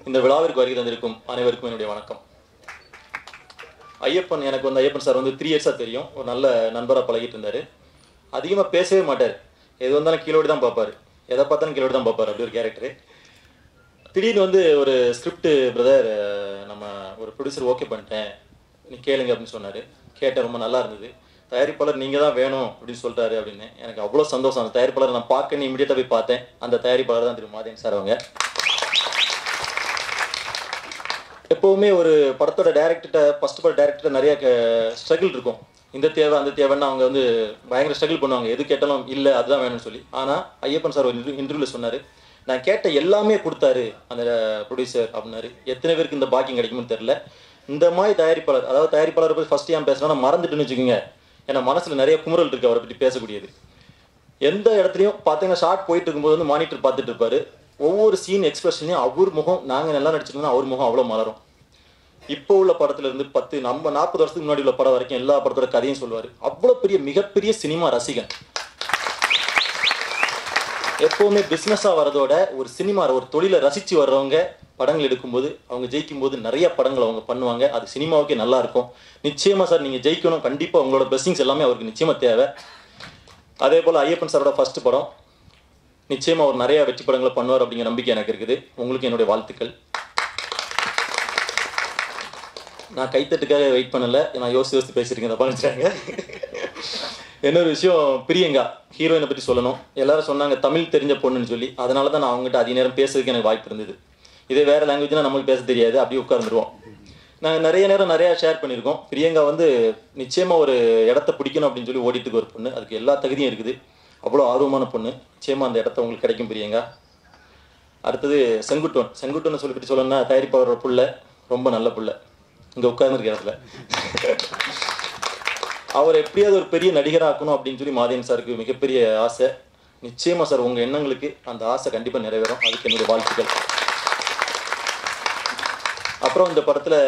இந்த விழாவிற்கு வருகை தந்திருக்கும் அனைவருக்கும் என்னுடைய வணக்கம். ஐயப்பன் எனக்கு வந்து ஐயப்பன் சார் வந்து 3 இயர்ஸாக தெரியும். ஒரு நல்ல நண்பராக பழகிட்டு இருந்தார். அதிகமாக பேசவே மாட்டார். எது வந்தாலும் கீழோடு தான் பார்ப்பார். எதை பார்த்தாலும் கீழோடு தான் பார்ப்பார். அப்படி ஒரு கேரக்டரு. திடீர்னு வந்து ஒரு ஸ்கிரிப்ட் பிரதர் நம்ம ஒரு ப்ரொடியூசர் ஓகே பண்ணிட்டேன், நீ கேளுங்க அப்படின்னு சொன்னார். கேட்டேன், ரொம்ப நல்லா இருந்தது. தயாரிப்பாளர் நீங்கள் தான் வேணும் அப்படின்னு சொல்லிட்டாரு அப்படின்னு. எனக்கு அவ்வளோ சந்தோஷம். அந்த தயாரிப்பாளரை நான் பார்க்கணும் இமீடியட்டாக போய் பார்த்தேன். அந்த தயாரிப்பாளர் தான் திரு மாதேன் சார். அவங்க எப்போவுமே ஒரு படத்தோட டேரக்டர்கிட்ட ஃபர்ஸ்ட் படம் டேரக்டர்கிட்ட நிறைய ஸ்ட்ரகிள் இருக்கும். இந்த தேவை அந்த தேவைன்னு அவங்க வந்து பயங்கர ஸ்ட்ரகிள் பண்ணுவாங்க. எது கேட்டாலும் இல்லை அதுதான் வேணும்னு சொல்லி. ஆனால் ஐயப்பன் சார் ஒரு இன்டர்வியூவில் சொன்னார், நான் கேட்ட எல்லாமே கொடுத்தாரு அந்த ப்ரொடியூசர் அப்படின்னாரு. எத்தனை பேருக்கு இந்த பாக்கியம் கிடைக்கும்னு தெரியல. இந்த மாதிரி தயாரிப்பாளர், அதாவது தயாரிப்பாளரை பற்றி ஃபஸ்ட் ஏன் பேசுனா மறந்துட்டுன்னு வச்சுக்கோங்க. ஏன்னா மனசில் நிறைய குமுறல் இருக்குது அவரை பற்றி பேசக்கூடியது. எந்த இடத்துலையும் பார்த்தீங்கன்னா ஷார்ட் போயிட்டு இருக்கும்போது வந்து மானிட்டர் பார்த்துட்டு இருப்பாரு. ஒவ்வொரு சீன் எக்ஸ்பிரஷனையும் அவர் முகம், நாங்கள் நல்லா நடிச்சிருந்தோம்னா அவர் முகம் அவ்வளோ மலரும். இப்போ உள்ள படத்துல இருந்து 40 வருஷத்துக்கு முன்னாடி உள்ள படம் வரைக்கும் எல்லா படத்தோட கதையும் சொல்லுவார். அவ்வளோ பெரிய மிகப்பெரிய சினிமா ரசிகன். எப்போவுமே பிஸ்னஸாக வரதோட ஒரு சினிமா ஒரு தொழிலை ரசித்து வர்றவங்க படங்கள் எடுக்கும்போது அவங்க ஜெயிக்கும் போது நிறைய படங்கள் அவங்க பண்ணுவாங்க. அது சினிமாவுக்கே நல்லா இருக்கும். நிச்சயமாக சார் நீங்கள் ஜெயிக்கணும். கண்டிப்பாக உங்களோட பிளெஸிங்ஸ் எல்லாமே அவருக்கு நிச்சயமாக தேவை. அதே போல் ஐயப்பன் சாரோட ஃபர்ஸ்ட் படம் நிச்சயமாக அவர் நிறைய வெற்றி படங்களை பண்ணுவார் அப்படிங்கிற நம்பிக்கை எனக்கு இருக்குது. உங்களுக்கு என்னுடைய வாழ்த்துக்கள். நான் கைத்தட்டுக்காக வெயிட் பண்ணலை, நான் யோசித்து பேசியிருக்கேன், பண்ணிச்சாங்க. இன்னொரு விஷயம், பிரியங்கா ஹீரோயினை பற்றி சொல்லணும். எல்லாரும் சொன்னாங்க தமிழ் தெரிஞ்ச பொண்ணுன்னு சொல்லி. அதனால தான் நான் அவங்ககிட்ட அதிக நேரம் பேசுறதுக்கு எனக்கு வாய்ப்பு இருந்தது. இதே வேறு லாங்குவேஜ்னால் நமக்கு பேச தெரியாது, அப்படியே உட்கார்ந்துருவோம். நாங்கள் நிறைய நேரம் நிறையா ஷேர் பண்ணியிருக்கோம். பிரியங்கா வந்து நிச்சயமாக ஒரு இடத்த பிடிக்கணும் அப்படின்னு சொல்லி ஓடிட்டுக்கு ஒரு பொண்ணு. அதுக்கு எல்லா தகுதியும் இருக்குது. அவ்வளோ ஆர்வமான பொண்ணு. நிச்சயமாக அந்த இடத்த உங்களுக்கு கிடைக்கும் பிரியங்கா. அடுத்தது செங்குட்டோன்னு சொல்லி சொல்லணும்னா தயாரிப்பாளரோட புள்ள, ரொம்ப நல்ல புள்ள. இங்கே உட்கார்ந்துருக்க இடத்துல அவர் எப்படியாவது ஒரு பெரிய நடிகராக்கணும் அப்படின்னு சொல்லி மாதேன் சாருக்கு மிகப்பெரிய ஆசை. நிச்சயமாக சார் உங்கள் எண்ணங்களுக்கு அந்த ஆசை கண்டிப்பாக நிறைவேறும். அதுக்கு என்னுடைய வாழ்த்துக்கள். அப்புறம் இந்த படத்தில்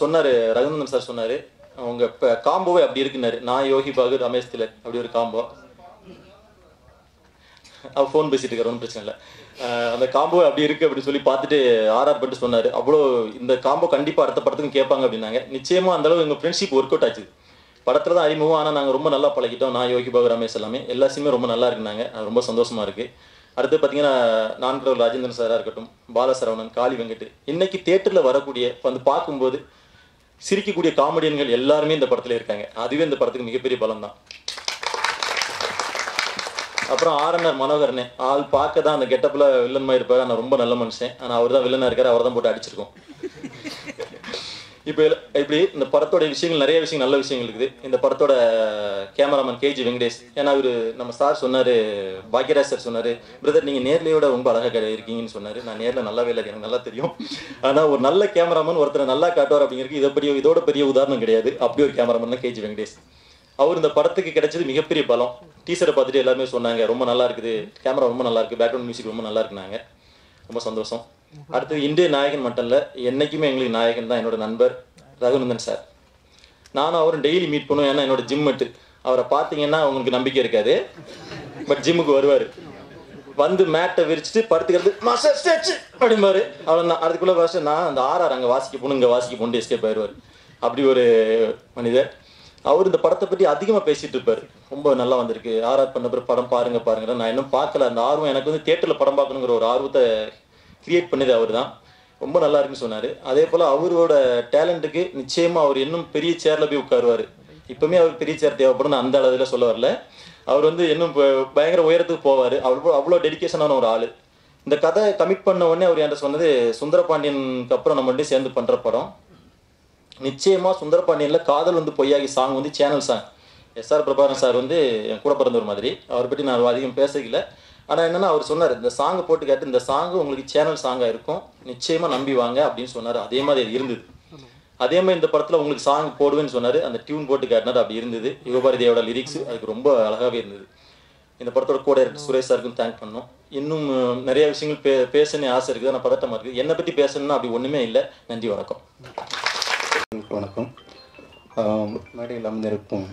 சொன்னார், ரகுநந்தன் சார் சொன்னார், அவங்க இப்போ காம்போவே அப்படி இருக்குன்னாரு. நான் யோகி பாகு ரமேஷ் திலக் அப்படி ஒரு காம்போ. அவர் ஃபோன் பேசிட்டு இருக்காரு, ஒன்றும் பிரச்சனை இல்லை. அந்த காம்போ அப்படி இருக்குது அப்படின்னு சொல்லி பார்த்துட்டு ஆர்ஆர் பண்ணிட்டு சொன்னார். அவ்வளோ இந்த காம்போ கண்டிப்பாக அடுத்த படத்துக்கும் கேட்பாங்க அப்படின்னாங்க. நிச்சயமாக அந்தளவு எங்கள் ஃப்ரெண்ட்ஷிப் ஒர்க் அவுட் ஆச்சு. படத்தில் தான் அறிமுகம், ஆனால் நாங்கள் ரொம்ப நல்லா பழகிட்டோம். நான் யோகி பாகு ரமேஷ் எல்லா சீனுமே ரொம்ப நல்லா இருக்குனாங்க. அது ரொம்ப சந்தோஷமாக இருக்குது. அடுத்து பார்த்தீங்கன்னா நான்கரவர் ராஜேந்திரன் சாராக இருக்கட்டும், பாலசரவணன், காளி வெங்கட், இன்னைக்கு தியேட்டரில் வரக்கூடிய வந்து பார்க்கும்போது சிரிக்கக்கூடிய காமெடியன்கள் எல்லாருமே இந்த படத்தில் இருக்காங்க. அதுவே இந்த படத்துக்கு மிகப்பெரிய பலம் தான். அப்புறம் ஆர்என்ஆர் மனோகரனே, ஆள் பார்க்க தான் அந்த கெட்டப்பில் வில்லன் மாதிரி இருப்பார். ஆனால் ரொம்ப நல்ல மனுஷன். ஆனால் அவர் தான் வில்லனாக இருக்கார். அவர் தான் போட்டு அடிச்சிருக்கோம். இப்போ இப்படி இந்த படத்தோட விஷயங்கள் நிறைய விஷயங்கள் நல்ல விஷயங்கள் இருக்குது. இந்த படத்தோட கேமராமேன் கேஜி வெங்கடேஷ். ஏன்னா அவர் நம்ம சார் சொன்னார், பாக்யராஜ் சார் சொன்னார், பிரதர் நீங்கள் நேர்லையோட ரொம்ப அழகாக இருக்கீங்கன்னு சொன்னார். நான் நேரில் நல்லாவே இல்லை, எனக்கு நல்லா தெரியும். ஆனால் ஒரு நல்ல கேமராமேன் ஒருத்தரை நல்லா காட்டுவார் அப்படிங்கிறது இதோட பெரிய உதாரணம் கிடையாது. அப்படி ஒரு கேமராமேன் தான் கேஜி வெங்கடேஷ். அவர் இந்த படத்துக்கு கிடைச்சது மிகப்பெரிய பலம். டீசரை பார்த்துட்டு எல்லாருமே சொன்னாங்க ரொம்ப நல்லா இருக்குது, கேமரா ரொம்ப நல்லா இருக்குது, பேக்ரவுண்ட் மியூசிக் ரொம்ப நல்லா இருக்குனாங்க. ரொம்ப சந்தோஷம். அடுத்தது இந்திய நாயகன் மட்டும் இல்லை, என்றைக்குமே எங்களுக்கு நாயகன் தான் என்னோட நண்பர் ரகுநந்தன் சார். நானும் அவரும் டெய்லி மீட் பண்ணுவேன். ஏன்னா என்னோட ஜிம்மட்டு. அவரை பார்த்தீங்கன்னா உங்களுக்கு நம்பிக்கை இருக்காது, பட் ஜிம்முக்கு வருவார். வந்து மேட்டை விரிச்சிட்டு படுத்துக்கிறது மாஸ்டர் ஸ்டேச்சு அப்படிம்பாரு. அவர் தான் அதுக்குள்ளே வருஷம் நான் அந்த ஆர்ஆர் அங்கே வாசிக்க போகணும், இங்கே வாசிக்க போகணும், எஸ்கேப் ஆயிடுவார். அப்படி ஒரு மனிதர். அவர் இந்த படத்தை பற்றி அதிகமாக பேசிகிட்டு இருப்பார். ரொம்ப நல்லா வந்திருக்கு, ஆர்ஆர் பண்ண பிறகு படம் பாருங்க. நான் இன்னும் பார்க்கல. அந்த ஆர்வம் எனக்கு வந்து தியேட்டரில் படம் பார்க்கணுங்கிற ஒரு ஆர்வத்தை கிரியேட் பண்ணது அவர் தான். ரொம்ப நல்லா இருக்குன்னு சொன்னார். அதே போல் அவரோட டேலண்ட்டுக்கு நிச்சயமாக அவர் இன்னும் பெரிய சேரில் போய் உட்காருவார். இப்போவுமே அவருக்கு பெரிய சேர் தேவைப்படும், அந்த அளவில் சொல்ல வரல. அவர் வந்து இன்னும் பயங்கர உயரத்துக்கு போவார். அவ்வளோ டெடிக்கேஷனான ஒரு ஆள். இந்த கதை கமிட் பண்ண உடனே அவர் என்கிட்ட சொன்னது, சுந்தரபாண்டியனுக்கு அப்புறம் நம்ம ரெண்டும் சேர்ந்து பண்ணுற படம். நிச்சயமாக சுந்தரபாண்டியனில் காதல் வந்து பொய்யாகி சாங் வந்து channel song. SR Prabhakaran sir வந்து என் கூட பிறந்தவர் மாதிரி. அவரை பற்றி நான் அதிகம் பேசல. ஆனால் என்னென்னா அவர் சொன்னார், இந்த சாங்கை போட்டு கேட்டு இந்த சாங்கு உங்களுக்கு சேனல் சாங்காக இருக்கும், நிச்சயமாக நம்பி வாங்க அப்படின்னு சொன்னார். அதே மாதிரி அது இருந்தது. அதே மாதிரி இந்த படத்தில் உங்களுக்கு சாங் போடுவேன்னு சொன்னார். அந்த டியூன் போட்டு கேட்டினார், அப்படி இருந்தது. யுகபாரதி தேவோட லிரிக்ஸ் அதுக்கு ரொம்ப அழகாகவே இருந்தது. இந்த படத்தோட கூட டைரக்டர் சுரேஷ் சாருக்கும் தேங்க் பண்ணோம். இன்னும் நிறைய விஷயங்கள் பேசணும்னு ஆசை இருக்குது, ஆனால் பதட்டமாக இருக்குது. என்னை பற்றி பேசணும்னா அப்படி ஒன்றுமே இல்லை. நன்றி, வணக்கம். வணக்கம். மேடையில் அமர்ந்திருக்கும்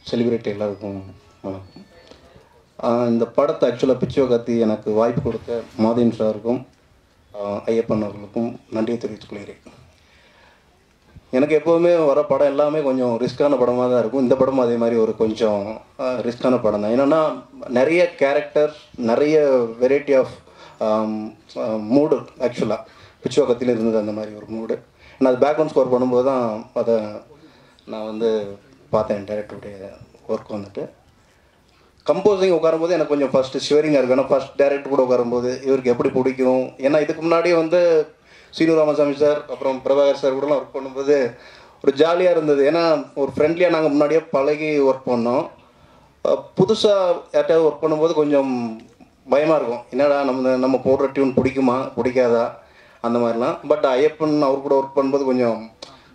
செலிபிரிட்டி எல்லாருக்கும் வணக்கம். இந்த படத்தை ஆக்சுவலாக பிச்சுவை கத்தி எனக்கு வாய்ப்பு கொடுத்த மாதேன் சாருக்கும், ஐயப்பன் அவர்களுக்கும் நன்றியை தெரிவித்துக் கொள்கிறேன். எனக்கு எப்போவுமே வர படம் எல்லாமே கொஞ்சம் ரிஸ்க்கான படமாக தான் இருக்கும். இந்த படமும் அதே மாதிரி ஒரு கொஞ்சம் ரிஸ்க்கான படம் தான். என்னென்னா நிறைய கேரக்டர்ஸ், நிறைய வெரைட்டி ஆஃப் மூடு. ஆக்சுவலாக பிச்சுவக்கத்தில் இருந்தது அந்த மாதிரி ஒரு மூடு. நான் அது பேக்ரவுண்ட் ஸ்கோர் பண்ணும்போது தான் அதை நான் வந்து பார்த்தேன். டைரக்டருடைய ஒர்க் வந்துட்டு கம்போசிங் உட்காரும்போது எனக்கு கொஞ்சம் ஃபஸ்ட்டு ஷிவரிங்காக இருக்கும். ஏன்னா ஃபஸ்ட் டைரக்டர் கூட உட்காரும்போது இவருக்கு எப்படி பிடிக்கும். ஏன்னா இதுக்கு முன்னாடியே வந்து சீனு ராமசாமி சார் அப்புறம் பிரபாகர் சார் கூடலாம் ஒர்க் பண்ணும்போது ஒரு ஜாலியாக இருந்தது. ஏன்னா ஒரு ஃப்ரெண்ட்லியாக நாங்கள் முன்னாடியே பழகி ஒர்க் பண்ணோம். புதுசாக யார்ட்டாவது ஒர்க் பண்ணும்போது கொஞ்சம் பயமாக இருக்கும். என்னடா நம்ம போடுற டியூன் பிடிக்குமா பிடிக்காதா அந்த மாதிரிலாம். பட் ஐயப்பன் அவர் கூட ஒர்க் பண்ணும்போது கொஞ்சம்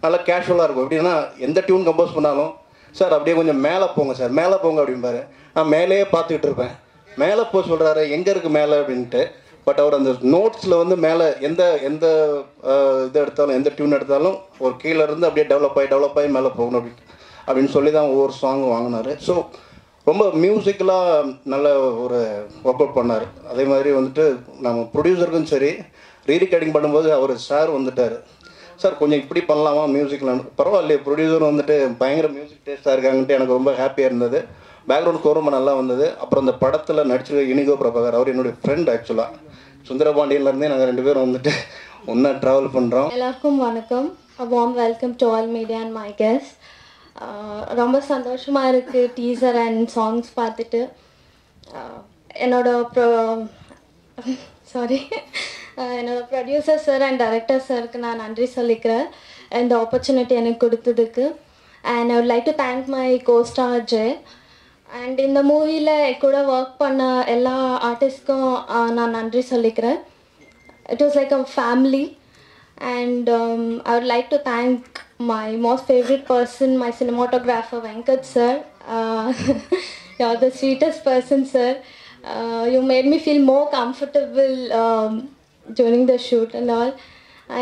நல்லா கேஷுவலாக இருக்கும். எப்படின்னா எந்த டியூன் கம்போஸ் பண்ணாலும் சார் அப்படியே கொஞ்சம் மேலே போங்க சார், மேலே போங்க அப்படிம்பாரு. நான் மேலேயே பார்த்துக்கிட்டு இருப்பேன். மேலே போக சொல்கிறாரு, எங்கே இருக்குது மேலே அப்படின்ட்டு. பட் அவர் அந்த நோட்ஸில் வந்து மேலே எந்த எந்த இது எடுத்தாலும், எந்த டியூன் எடுத்தாலும் ஒரு கீழே இருந்து அப்படியே டெவலப் ஆகி மேலே போகணும் அப்படின்னு சொல்லி தான் ஒவ்வொரு சாங்கும் வாங்கினார். ஸோ ரொம்ப மியூசிக்கலாக நல்ல ஒரு ஒர்க் அவுட் பண்ணார். அதே மாதிரி வந்துட்டு நம்ம ப்ரொடியூசருக்கும் சரி, ரீரிகார்டிங் பண்ணும்போது அவர் சார் வந்துட்டார். சார் கொஞ்சம் இப்படி பண்ணலாமா மியூசிக்லாம். பரவாயில்லையே, ப்ரொடியூசர் வந்துட்டு பயங்கர மியூசிக் டேஸ்ட்டாக இருக்காங்கன்ட்டு எனக்கு ரொம்ப ஹாப்பியாக இருந்தது. பேக்ரவுண்ட் ஸ்கோர் ரொம்ப நல்லா வந்தது. அப்புறம் இந்த படத்தில் நடிச்சிருக்க இனிகோ பிரபாகர், அவர் என்னுடைய ஃப்ரெண்ட். ஆக்சுவலாக சுந்தரபாண்டியிலேருந்தே நாங்கள் 2 பேரும் வந்துட்டு ஒன்றா ட்ராவல் பண்ணுறோம். எல்லாருக்கும் வணக்கம். Warm welcome to all media and my guest. ரொம்ப சந்தோஷமாக இருக்குது டீசர் அண்ட் சாங்ஸ் பார்த்துட்டு. என்னோட ப்ரொடியூசர் சார் அண்ட் டைரக்டர் சாருக்கு நான் நன்றி சொல்லிக்கிறேன் இந்த ஆப்பர்ச்சுனிட்டி எனக்கு கொடுத்ததுக்கு. And I would like to thank my co-star Jai. And இந்த மூவியில் கூட ஒர்க் பண்ண எல்லா ஆர்டிஸ்ட்க்கும் நான் நன்றி சொல்லிக்கிறேன். It was like a family. And I would like to thank my most favorite person, my cinematographer Venkat sir. You're the sweetest person, sir. You made me feel more comfortable during the shoot and all.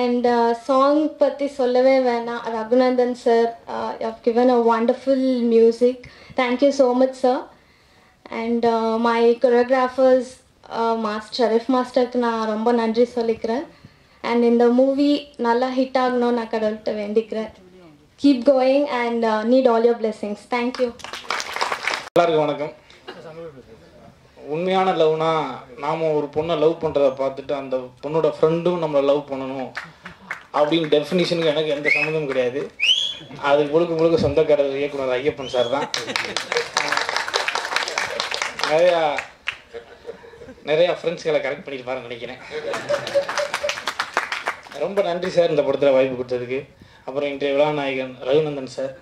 And song patti sollave vena, Raghunandan sir, you have given a wonderful music. Thank you so much, sir. And my choreographers, Master Sharif Master ku na romba nandri sollikiren. And in the movie nalla hit agno na kadalta vendikren. Keep going and need all your blessings. Thank you. எல்லாருக்கும் வணக்கம். உண்மையான லவ்னா நாம ஒரு பொண்ணை love பண்ணுறதை பார்த்துட்டு அந்த பொண்ணோட ஃப்ரெண்டும் நம்மளை லவ் பண்ணணும் அப்படின்னு டெஃபினிஷனுக்கு எனக்கு எந்த சம்மந்தமும் கிடையாது. அது முழுக்க சொந்தக்காரர் இயக்குனர் ஐயப்பன் சார் தான். நிறையா ஃப்ரெண்ட்ஸ்களை கரெக்ட் பண்ணியிருப்பாருன்னு நினைக்கிறேன். ரொம்ப நன்றி சார் இந்த படத்தில் வாய்ப்பு கொடுத்ததுக்கு. அப்புறம் இன்றைய விழாநாயகன் ரகுநந்தன் சார்,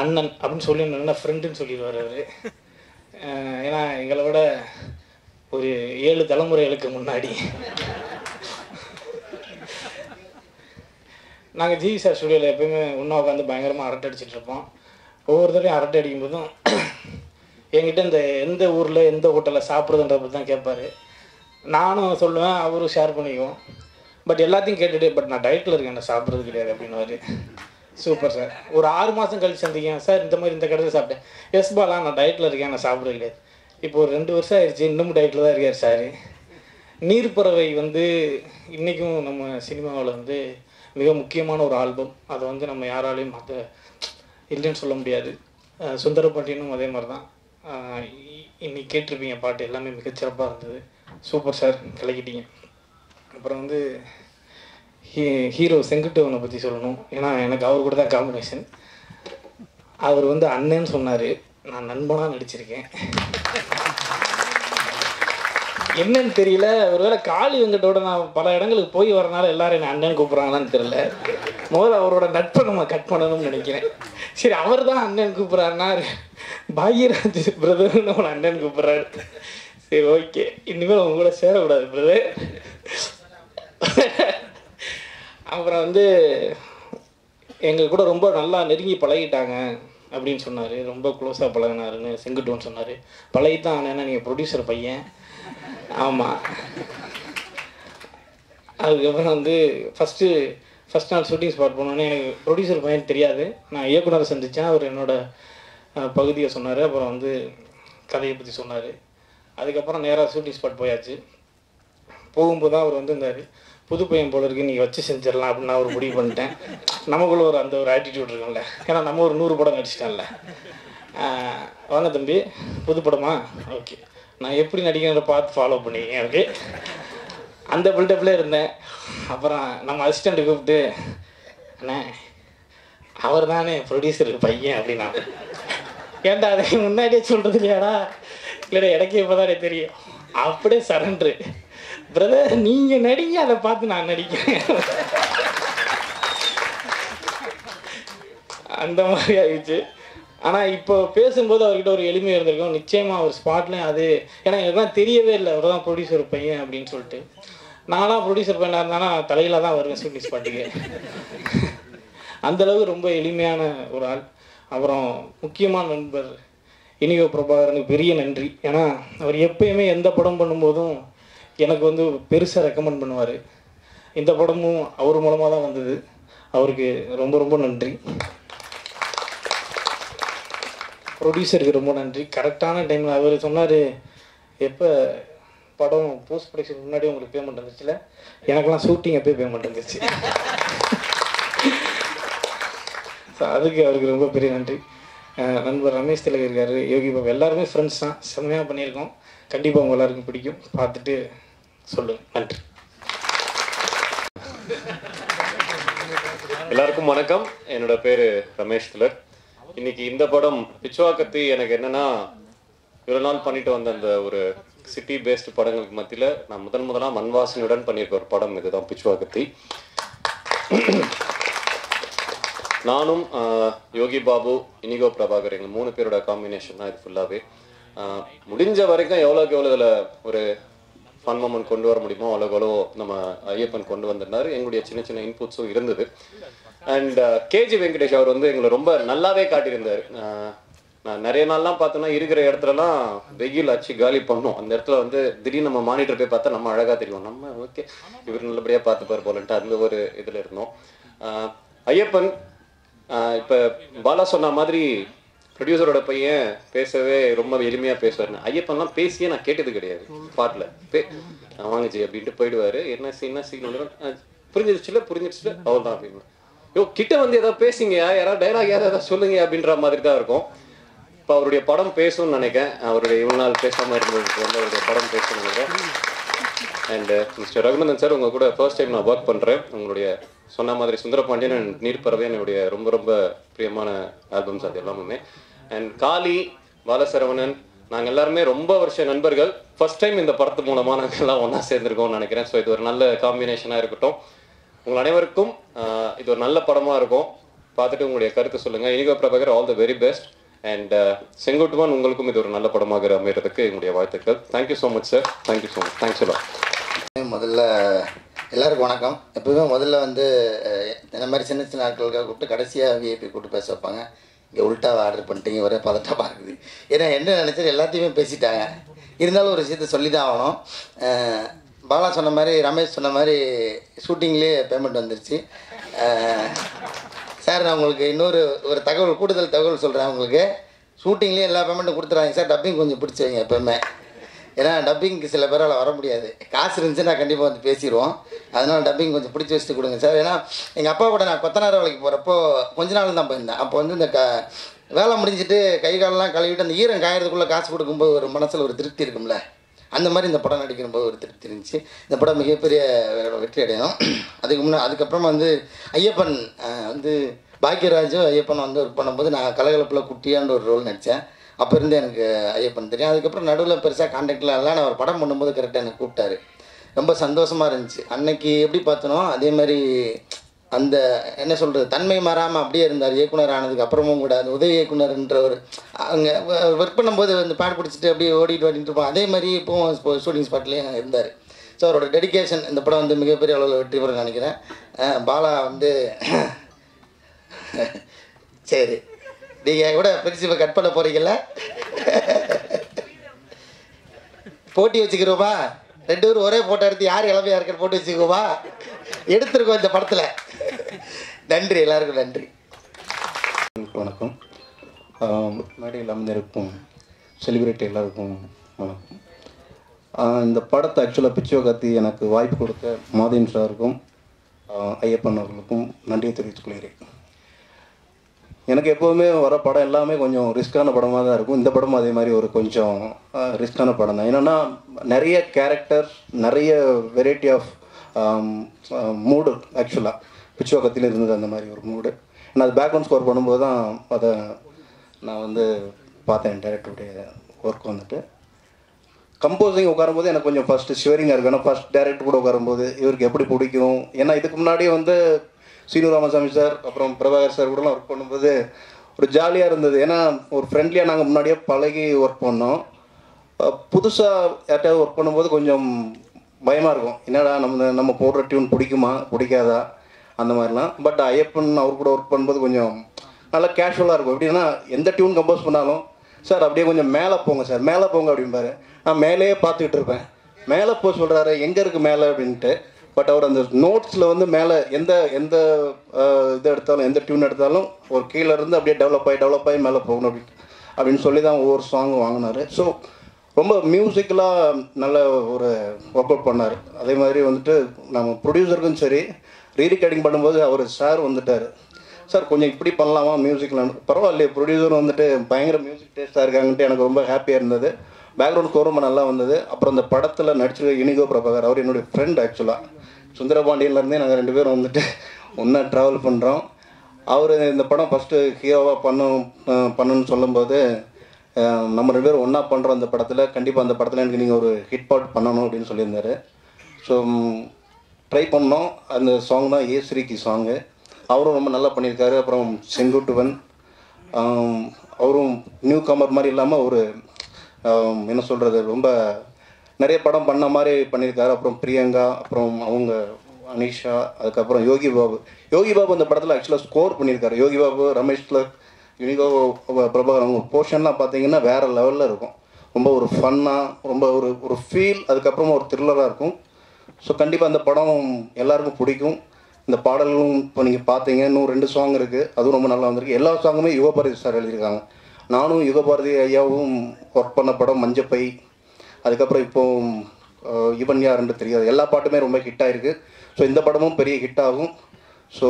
அண்ணன் அப்படின்னு சொல்லி நல்ல ஃப்ரெண்டுன்னு சொல்லிடுவார் அவர். ஏன்னா எங்களை விட ஒரு 7 தலைமுறைகளுக்கு முன்னாடி நாங்கள் ஜி சார் ஸ்டுடியோவில் எப்போயுமே ஒன்றா உட்காந்து பயங்கரமாக அரட்டை அடிச்சுட்டு இருப்போம். ஒவ்வொரு தடவையும் அரட்டை அடிக்கும் போதும் என்கிட்ட இந்த எந்த ஊரில் எந்த ஹோட்டலில் சாப்பிட்றதுன்றத பற்றி தான் கேட்பார். நானும் சொல்லுவேன், அவரும் ஷேர் பண்ணிக்குவோம். பட் எல்லாத்தையும் கேட்டுட்டு பட் நான் டயட்டில் இருக்கேன், நான் சாப்பிட்றது கிடையாது அப்படின்னுவார். Super sir. ஒரு 6 மாதம் கழிச்சு சந்திக்கேன் சார், இந்த மாதிரி இந்த கடையில் சாப்பிட்டேன். எஸ் பாலா, நான் டயட்டில் இருக்கேன், நான் சாப்பிட்றது கிடையாது. இப்போ ஒரு 2 வருஷம் ஆயிடுச்சு, இன்னமும் டயட்டில் தான் இருக்கார் சார். நீர்ப்பறவை வந்து இன்றைக்கும் நம்ம சினிமாவில் வந்து மிக முக்கியமான ஒரு ஆல்பம். அதை வந்து நம்ம யாராலையும் மாற்ற இல்லைன்னு சொல்ல முடியாது. சுந்தரபாண்டியனும் அதே மாதிரி தான். இன்னைக்கு கேட்டிருப்பீங்க பாட்டு, எல்லாமே மிகச்சிறப்பாக இருந்தது. சூப்பர் சார், கலக்கிட்டீங்க. அப்புறம் வந்து ஹீரோ செங்குட்டுவனை பற்றி சொல்லணும். ஏன்னா எனக்கு அவர் கூட தான் காம்பினேஷன். அவர் வந்து அண்ணன்னு சொன்னார், நான் நண்பனாக நடிச்சிருக்கேன். என்னன்னு தெரியல, ஒருவேளை காளி வெங்கட்டோட நான் பல இடங்களுக்கு போய் வரனால எல்லாரும் என்னை அண்ணன் கூப்பிட்றாங்களான்னு தெரியல. முதல்ல அவரோட நட்பை நம்ம கட் பண்ணணும்னு நினைக்கிறேன். சரி, அவர் தான் அண்ணன் கூப்பிட்றாருன்னா பாக்யராஜ் பிரதர்னு அவனை அண்ணன் கூப்பிட்றாரு. சரி, ஓகே, இனிமேல் உங்க கூட சேரக்கூடாது பிரதர். அப்புறம் வந்து எங்கள் கூட ரொம்ப நல்லா நெருங்கி பழகிட்டாங்க அப்படின்னு சொன்னார். ரொம்ப க்ளோஸாக பழகினாருன்னு செங்குட்டுவன் சொன்னார். பழகித்தான் ஆனால் நீங்கள் ப்ரொடியூசர் பையன். ஆமாம். அதுக்கப்புறம் வந்து ஃபஸ்ட் நாள் ஷூட்டிங் ஸ்பாட் போனோன்னே எனக்கு ப்ரொடியூசர் பையன் தெரியாது. நான் இயக்குனரை சந்தித்தேன். அவர் என்னோடய பகுதியை சொன்னார். அப்புறம் வந்து கதையை பற்றி சொன்னார். அதுக்கப்புறம் நேராக ஷூட்டிங் ஸ்பாட் போயாச்சு. போகும்போது தான் அவர் இருந்தார். புது பையன் போல இருக்கு, நீங்கள் வச்சு செஞ்சிடலாம் அப்படின்னு நான் ஒரு முடிவு பண்ணிட்டேன். நமக்குள்ள அந்த ஒரு ஆட்டிடியூட் இருக்கும்ல, ஏன்னா நம்ம ஒரு 100 படம் நடிச்சிட்டேன்ல. வாங்க தம்பி, புது படமா, ஓகே, நான் எப்படி நடிக்கிறத பார்த்து ஃபாலோ பண்ணிங்க. ஓகே, அந்த பில்டப்பில் இருந்தேன். அப்புறம் நம்ம அசிஸ்டண்ட்டு கூப்பிட்டு, அண்ணே அவர் தானே ப்ரொடியூசருக்கு பையன் அப்படின்னா, ஏன்டா அதை முன்னாடியே சொல்கிறது இல்லையாடா? இல்லைடா, எனக்கே இப்போ தானே தெரியும். அப்படியே சரண்ட்ரு, பிரதர் நீங்கள் நடிங்க, அதை பார்த்து நான் நடிக்கிறேன். அந்த மாதிரி ஆயிடுச்சு. ஆனால் இப்போ பேசும்போது அவர்கிட்ட ஒரு எளிமையாக இருந்திருக்கும். நிச்சயமாக அவர் ஸ்பாட்லேயும் அது, ஏன்னா எனக்குலாம் தெரியவே இல்லை அவர் தான் ப்ரொடியூசர் பையன் அப்படின்னு சொல்லிட்டு. நான்லாம் ப்ரொடியூசர் பையனாக இருந்தானா தலையில் தான் வருவேன் ஷூட்டிங் ஸ்பாட்டுக்கு. அந்தளவுக்கு ரொம்ப எளிமையான ஒரு ஆள். அப்புறம் முக்கியமான நண்பர் இனிகோ பிரபாகரனுக்கு பெரிய நன்றி. ஏன்னா அவர் எப்பயுமே எந்த படம் பண்ணும்போதும் எனக்கு பெருசாக ரெக்கமெண்ட் பண்ணுவார். இந்த படமும் அவர் மூலமாக தான் வந்தது. அவருக்கு ரொம்ப ரொம்ப நன்றி. ப்ரொடியூசருக்கு ரொம்ப நன்றி. கரெக்டான டைமில் அவர் சொன்னார், எப்போ படம் போஸ்ட் ப்ரொடக்ஷன் முன்னாடி உங்களுக்கு பேமெண்ட் வந்துச்சுல, எனக்கெல்லாம் ஷூட்டிங் எப்போயே பேமெண்ட் வந்துச்சு. ஸோ அதுக்கு அவருக்கு ரொம்ப பெரிய நன்றி. நண்பர் ரமேஷ் திலகர் இருக்கார், யோகி பாபு, எல்லாருமே ஃப்ரெண்ட்ஸ் தான். செம்மையாக பண்ணியிருக்கோம். கண்டிப்பாக உங்கள் எல்லாருக்கும் பிடிக்கும், பார்த்துட்டு சொல்லுங்கள். நன்றி. எல்லாருக்கும் வணக்கம். என்னோட பேர் ரமேஷ் திலக். இன்னைக்கு இந்த படம் பிச்சுவாக்கத்தி எனக்கு என்னன்னா, இவ்வளோ நாள் பண்ணிட்டு வந்த அந்த ஒரு சிட்டி பேஸ்டு படங்களுக்கு மத்தியில் நான் முதலாக மண்வாசனையுடன் பண்ணியிருக்க ஒரு படம் இதுதான் பிச்சுவாக்கத்தி. நானும் யோகி பாபு, இனிகோ பிரபாகர், எங்கள் 3 பேரோட காம்பினேஷன் தான் இது ஃபுல்லாகவே. முடிஞ்ச வரைக்கும் எவ்வளோக்கு எவ்வளோ இதில் ஒரு ஃபன் மொமெண்ட் கொண்டு வர முடியுமோ அவ்வளோக்கு எவ்வளோ நம்ம ஐயப்பன் கொண்டு வந்திருந்தார். எங்களுடைய சின்ன சின்ன இன்புட்ஸும் இருந்தது. அண்ட் கேஜி வெங்கடேஷ் அவர் எங்களை ரொம்ப நல்லாவே காட்டியிருந்தார். நான் நிறைய நாள்லாம் பார்த்தோன்னா இருக்கிற இடத்துலலாம் வெயில் ஆச்சு காலி பண்ணோம். அந்த இடத்துல திடீர்னு நம்ம மானிட்டர் போய் பார்த்தா நம்ம அழகாக தெரியும். நம்ம ஓகே இவர் நல்லபடியாக பார்த்துப்பார் போலன்ட்டு அந்த ஒரு இதில் இருந்தோம். ஐயப்பன் இப்போ பாலா சொன்ன மாதிரி ப்ரொடியூசரோட பையன் பேசவே ரொம்ப எளிமையாக பேசுவார். ஐயப்பன்லாம் பேசியே நான் கேட்டது கிடையாது. பாட்டில் வாங்கச்சி அப்படின்ட்டு போயிடுவார். என்ன சீன் புரிஞ்சிருச்சுல அவ்வளோதான் அப்படின்னு. கிட்ட ஏதாவது பேசிங்க, யாராவது டைலாக் ஏதாவது சொல்லுங்க அப்படின்ற மாதிரி தான் இருக்கும். இப்போ அவருடைய படம் பேசணும்னு நினைக்கிறேன். அவருடைய இவ்வளோ நாள் பேசாமல் இருந்ததுக்கு அவருடைய படம் பேசணும்னு நினைக்கிறேன். அண்ட் மிஸ்டர் ரகுநந்தன் சார், உங்கள் கூட ஃபர்ஸ்ட் டைம் நான் ஒர்க் பண்ணுறேன். உங்களுடைய சொன்ன மாதிரி சுந்தரபாண்டியன் அண்ட் நீர்ப்பறவை என்னுடைய ரொம்ப ரொம்ப பிரியமான ஆல்பம்ஸ் அது எல்லாமே. அண்ட் காளி, பாலசரவணன், நாங்கள் எல்லாருமே ரொம்ப வருஷ நண்பர்கள். ஃபர்ஸ்ட் டைம் இந்த படத்து மூலமாக நாங்கள் எல்லாம் ஒன்றா சேர்ந்துருக்கோம்னு நினைக்கிறேன். ஸோ இது ஒரு நல்ல காம்பினேஷனாக இருக்கட்டும். உங்கள் அனைவருக்கும் இது ஒரு நல்ல படமாக இருக்கும். பார்த்துட்டு உங்களுடைய கருத்து சொல்லுங்கள். Inigo Prabhakar, all the very best. And Senguttuvan, உங்களுக்கும் இது ஒரு நல்ல படமாக அமைகிறதுக்கு என்னுடைய வாழ்த்துக்கள். Thank you so much sir. Thank you so much. Thanks எல்லாம். முதல்ல எல்லாருக்கும் வணக்கம். எப்பவுமே முதல்ல இந்த மாதிரி சின்ன சின்ன ஆட்களுக்காக கூப்பிட்டு கடைசியாக விஐபி கூப்பிட்டு பேச வைப்பாங்க. இங்கே உள்டாவை ஆர்டர் பண்ணிட்டீங்க, ஒரே பதட்டமாக இருக்குது. ஏன்னா என்ன நினச்சது எல்லாத்தையுமே பேசிட்டாங்க. இருந்தாலும் ஒரு விஷயத்தை சொல்லி தான் ஆகணும். பாலா சொன்ன மாதிரி, ரமேஷ் சொன்ன மாதிரி ஷூட்டிங்லேயே பேமெண்ட் வந்துருச்சு. சார், நான் உங்களுக்கு இன்னொரு கூடுதல் தகவல் சொல்கிறேன். உங்களுக்கு ஷூட்டிங்லேயே எல்லா பேமெண்ட்டும் கொடுத்துறாங்க சார். டப்பிங் கொஞ்சம் பிடிச்சி வைங்க எப்போவுமே. ஏன்னா டப்பிங்க்கு சில பேரால் வர முடியாது. காசு இருந்துச்சுன்னா கண்டிப்பாக பேசிடுவோம். அதனால் டப்பிங் கொஞ்சம் பிடிச்சி வச்சுட்டு கொடுங்க சார். ஏன்னா எங்கள் அப்பா கூட நான் கொத்தனார் வேலைக்கு போகிறப்போ கொஞ்ச நாள் தான் போயிருந்தேன். அப்போ இந்த வேலை முடிஞ்சிட்டு கை காலெலாம் கழுவிட்டு அந்த ஈரம் காயறதுக்குள்ளே காசு கொடுக்கும்போது ஒரு மனசில் ஒரு திருப்தி இருக்கும்ல, அந்த மாதிரி இந்த படம் நடிக்கும்போது ஒரு திருப்தி இருந்துச்சு. இந்த படம் மிகப்பெரிய வெற்றி அடையணும். அதுக்கப்புறமா ஐயப்பன் பாக்கியராஜும் ஐயப்பன் ஒர்க் பண்ணும்போது நான் கலகலப்பில் குட்டியான்ற ஒரு ரோல் நடித்தேன். அப்போ இருந்து எனக்கு ஐயப்பன் தெரியும். அதுக்கப்புறம் நடுவில் பெருசாக கான்டாக்டில் எல்லாம் நான் ஒரு படம் பண்ணும்போது கரெக்டாக எனக்கு கூப்பிட்டாரு. ரொம்ப சந்தோஷமாக இருந்துச்சு. அன்னைக்கு எப்படி பார்த்தனோ அதே மாதிரி அந்த என்ன சொல்கிறது, தன்மை மாறாமல் அப்படியே இருந்தார். இயக்குனர் ஆனதுக்கு அப்புறமும் கூட அந்த உதவி இயக்குனர்ன்ற ஒரு அங்கே ஒர்க் பண்ணும்போது பாடு பிடிச்சிட்டு அப்படியே ஓடிட்டு இருப்போம். அதே மாதிரி இப்போவும் ஷூட்டிங் ஸ்பாட்லேயே இருந்தார். ஸோ அவரோட டெடிக்கேஷன் இந்த படம் மிகப்பெரிய அளவில் வெற்றி பெறும் நினைக்கிறேன். பாலா சரி, நீங்கள் கூட பிரின்சிபல் கட் பண்ண போகிறீங்கள, போட்டி வச்சுக்கிறோமா? 2 பேரும் ஒரே ஃபோட்டோ எடுத்து யார் இளமையாக இருக்கிற போட்டு வச்சுக்கோமா? எடுத்துருக்கோம் இந்த படத்தில். நன்றி, எல்லாருக்கும் நன்றி. வணக்கம். மேடையில் அமர்ந்திருக்கும் செலிபிரிட்டி எல்லாருக்கும் வணக்கம். இந்த படத்தை ஆக்சுவலாக பிச்சோ கத்தி எனக்கு வாய்ப்பு கொடுத்த மாதீன் சாருக்கும் ஐயப்பன் அவர்களுக்கும் நன்றியை தெரிவித்துக் கொள்கிறேன். எனக்கு எப்போதுமே வர படம் எல்லாமே கொஞ்சம் ரிஸ்க்கான படமாக தான் இருக்கும். இந்த படமும் அதே மாதிரி ஒரு கொஞ்சம் ரிஸ்க்கான படம் தான். என்னென்னா நிறைய கேரக்டர், நிறைய வெரைட்டி ஆஃப் மூடு ஆக்சுவலாக பிச்சோ கத்தியில் இருந்தது அந்த மாதிரி ஒரு மூடு. நான் அது பேக்ரவுண்ட் ஸ்கோர் பண்ணும்போது தான் அதை நான் வந்து பார்த்தேன். டேரக்டருடைய ஒர்க் வந்துட்டு கம்போசிங் உட்காரும்போது எனக்கு கொஞ்சம் ஃபஸ்ட்டு ஷிவரிங்காக இருக்கும். ஏன்னா ஃபஸ்ட் டேரக்டர் கூட உட்காரும்போது இவருக்கு எப்படி பிடிக்கும். ஏன்னா இதுக்கு முன்னாடி வந்து சீனு ராமசாமி சார் அப்புறம் பிரபாகர் சார் கூடலாம் ஒர்க் பண்ணும்போது ஒரு ஜாலியாக இருந்தது. ஏன்னா ஒரு ஃப்ரெண்ட்லியாக நாங்கள் முன்னாடியே பழகி ஒர்க் பண்ணோம். புதுசாக யார்கிட்டயாவது ஒர்க் பண்ணும்போது கொஞ்சம் பயமாக இருக்கும். என்னடா நம்ம போடுற டியூன் பிடிக்குமா பிடிக்காதா அந்த மாதிரிலாம். பட் ஐயப்பன் அவர் கூட ஒர்க் பண்ணும்போது கொஞ்சம் நல்லா கேஷுவலாக இருக்கும். எப்படின்னா எந்த டியூன் கம்போஸ் பண்ணாலும் சார் அப்படியே கொஞ்சம் மேலே போங்க சார், மேலே போங்க அப்படிம்பாரு. நான் மேலேயே பார்த்துக்கிட்டு இருப்பேன். மேலே போக சொல்கிறாரு, எங்கே இருக்குது மேலே அப்படின்ட்டு. பட் அவர் அந்த நோட்ஸில் வந்து மேலே எந்த இது எடுத்தாலும், எந்த டியூன் எடுத்தாலும் ஒரு கீழே இருந்து அப்படியே டெவலப் ஆகி மேலே போகணும் அப்படின்னு சொல்லி தான் ஒவ்வொரு சாங்கும் வாங்கினார். ஸோ ரொம்ப மியூசிக்கலாக நல்ல ஒரு ஒர்க் அவுட் பண்ணார். அதே மாதிரி வந்துட்டு நம்ம ப்ரொடியூசருக்கும் சரி ரீரிகார்டிங் பண்ணும்போது அவர் சார் வந்துட்டார். சார் கொஞ்சம் இப்படி பண்ணலாமா மியூசிக்கில், பரவாயில்லையே ப்ரொடியூசர் வந்துட்டு பயங்கர மியூசிக் டேஸ்ட்டாக இருக்காங்கன்ட்டு எனக்கு ரொம்ப ஹாப்பியாக இருந்தது. பேக்ரவுண்ட் ஸ்கோர் ரொம்ப நல்லா வந்தது. அப்புறம் இந்த படத்தில் நடிச்சிருக்க இனிகோ பிரபாகர், அவர் என்னுடைய ஃப்ரெண்ட். ஆக்சுவலாக சுந்தரபாண்டியன்லேருந்தே நாங்கள் 2 பேரும் வந்துட்டு ஒன்றா ட்ராவல் பண்ணுறோம். அவர் இந்த படம் ஃபஸ்ட்டு ஹீரோவாக பண்ணணும்னு சொல்லும்போது நம்ம 2 பேரும் ஒன்றா பண்ணுறோம் இந்த படத்தில், கண்டிப்பாக அந்த படத்தில் எனக்கு நீங்கள் ஒரு ஹிட் பாட் பண்ணணும் அப்படின்னு சொல்லியிருந்தார். ஸோ ட்ரை பண்ணோம். அந்த சாங் தான் ஏஸ்ரீக்கு சாங்கு. அவரும் ரொம்ப நல்லா பண்ணியிருக்காரு. அப்புறம் செங்குட்டுவன் அவரும் நியூ கமர் மாதிரி இல்லாமல் ஒரு என்ன சொல்கிறது, ரொம்ப நிறைய படம் பண்ண மாதிரி பண்ணியிருக்காரு. அப்புறம் பிரியங்கா, அப்புறம் அவங்க அனிஷா, அதுக்கப்புறம் யோகி பாபு அந்த படத்தில் ஆக்சுவலாக ஸ்கோர் பண்ணியிருக்காரு. யோகி பாபு, ரமேஷ் கிளர்க், யுனிகோ பிரபாகர் அவங்க போர்ஷன்லாம் பார்த்தீங்கன்னா வேறு லெவலில் இருக்கும். ரொம்ப ஒரு ஃபன்னாக, ரொம்ப ஒரு ஃபீல், அதுக்கப்புறமா ஒரு த்ரில்லராக இருக்கும். ஸோ கண்டிப்பாக அந்த படம் எல்லாருக்கும் பிடிக்கும். இந்த பாடல்களும் இப்போ நீங்கள் பார்த்தீங்க, இன்னும் 2 சாங் இருக்குது, அதுவும் ரொம்ப நல்லா வந்திருக்கு. எல்லா சாங்குமே யுகபாரதி சார் எழுதியிருக்காங்க. நானும் யுகபாரதி ஐயாவும் ஒர்க் பண்ண படம் மஞ்சப்பை, அதுக்கப்புறம் இப்போது இவன் யாருன்னு தெரியாது, எல்லா பாட்டுமே ரொம்ப ஹிட் ஆகிருக்கு. ஸோ இந்த படமும் பெரிய ஹிட் ஆகும். ஸோ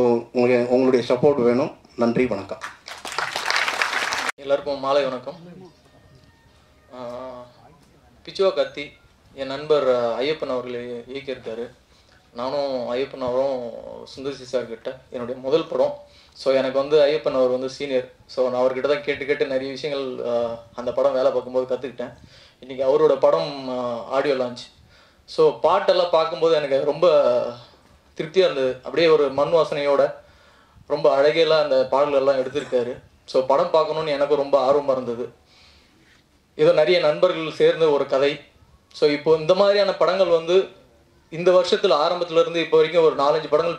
உங்களுடைய சப்போர்ட் வேணும். நன்றி, வணக்கம். எல்லாருக்கும் மாலை வணக்கம். பிச்சுவா கத்தி என் நண்பர் ஐயப்பன் அவர்கள் இயக்கியிருக்காரு. நானும் ஐயப்பன் அவரும் சுந்தர்சி சார்கிட்ட என்னுடைய முதல் படம். ஸோ எனக்கு வந்து ஐயப்பன் அவர் வந்து சீனியர். ஸோ நான் அவர்கிட்ட தான் கேட்டு நிறைய விஷயங்கள் அந்த படம் வேலை பார்க்கும்போது கற்றுக்கிட்டேன். இன்றைக்கி அவரோட படம் ஆடியோ லான்ச். ஸோ பாட்டெல்லாம் பார்க்கும்போது எனக்கு ரொம்ப திருப்தியாக இருந்தது. அப்படியே ஒரு மண் வாசனையோட ரொம்ப அழகையெல்லாம் அந்த பாடல்கள்லாம் எடுத்திருக்காரு. ஸோ படம் பார்க்கணுன்னு எனக்கு ரொம்ப ஆர்வமாக இருந்தது. ஏதோ நிறைய நண்பர்கள் சேர்ந்த ஒரு கதை. ஸோ இப்போ இந்த மாதிரியான படங்கள் வந்து இந்த வருஷத்தில் ஆரம்பத்துலேருந்து இப்போ வரைக்கும் ஒரு 4-5 படங்கள்